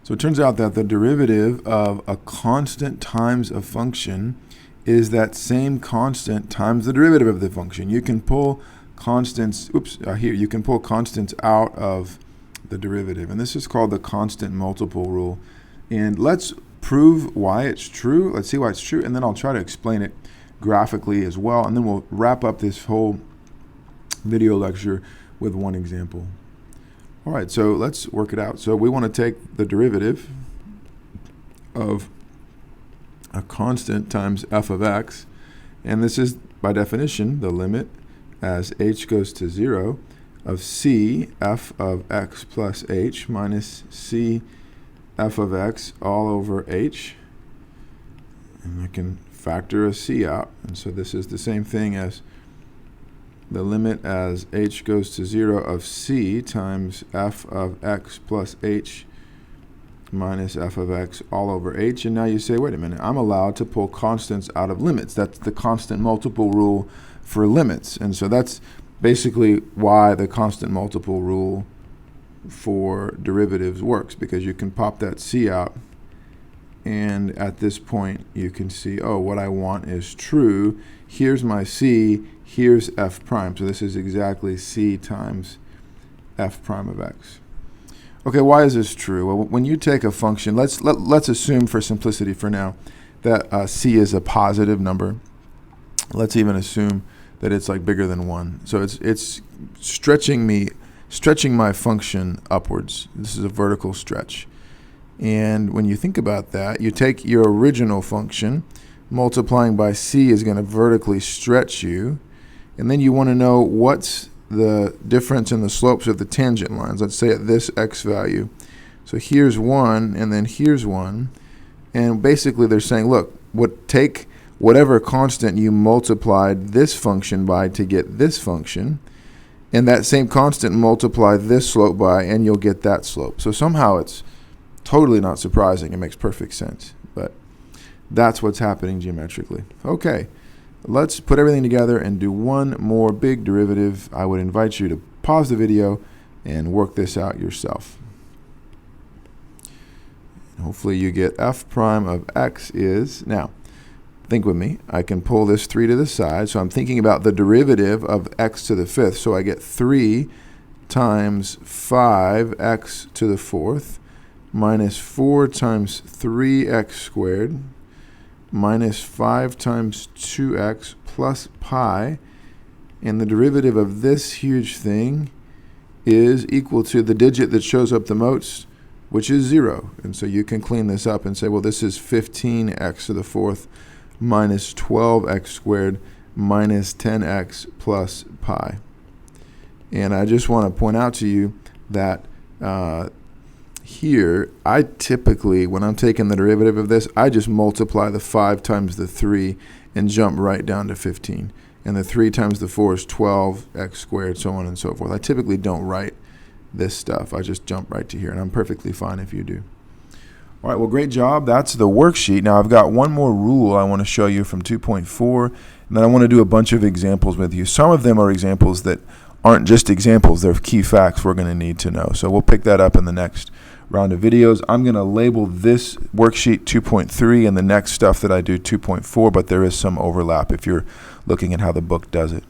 So it turns out that the derivative of a constant times a function is that same constant times the derivative of the function. You can pull constants, you can pull constants out of the derivative, and this is called the constant multiple rule. And let's prove why it's true. Let's see why it's true, and then I'll try to explain it graphically as well, and then we'll wrap up this whole video lecture with one example. All right, so let's work it out. So we want to take the derivative of a constant times f of x, and this is by definition the limit as h goes to 0 of c f of x plus h minus c f of x all over h, and I can factor a c out, and so this is the same thing as the limit as h goes to 0 of c times f of x plus h minus f of x all over h. And now you say, wait a minute, I'm allowed to pull constants out of limits. That's the constant multiple rule for limits. And so that's basically why the constant multiple rule for derivatives works, because you can pop that c out, and at this point you can see, oh, what I want is true. Here's my c, here's f prime. So this is exactly c times f prime of x. Okay, why is this true? Well, when you take a function, let's assume for simplicity for now that c is a positive number. Let's even assume that it's like bigger than 1. So it's stretching my function upwards. This is a vertical stretch. And when you think about that, you take your original function, multiplying by c is going to vertically stretch you, and then you want to know what's the difference in the slopes of the tangent lines. Let's say at this x value. So here's 1, and then here's 1, and basically they're saying, look, take whatever constant you multiplied this function by to get this function, and that same constant multiply this slope by, and you'll get that slope. So somehow it's totally not surprising. It makes perfect sense, but that's what's happening geometrically. Okay, let's put everything together and do one more big derivative. I would invite you to pause the video and work this out yourself. Hopefully you get f prime of x is, now think with me, I can pull this 3 to the side, so I'm thinking about the derivative of x to the 5th, so I get 3 times 5x to the 4th minus 4 times 3x squared minus 5 times 2x plus pi, and the derivative of this huge thing is equal to the digit that shows up the most, which is 0. And so you can clean this up and say, well, this is 15x to the 4th minus 12x squared minus 10x plus pi. And I just want to point out to you that here, I typically, when I'm taking the derivative of this, I just multiply the 5 times the 3 and jump right down to 15. And the 3 times the 4 is 12x squared, so on and so forth. I typically don't write this stuff. I just jump right to here, and I'm perfectly fine if you do. All right, well, great job. That's the worksheet. Now, I've got one more rule I want to show you from 2.4, and then I want to do a bunch of examples with you. Some of them are examples that aren't just examples. They're key facts we're going to need to know. So we'll pick that up in the next round of videos. I'm going to label this worksheet 2.3 and the next stuff that I do 2.4, but there is some overlap if you're looking at how the book does it.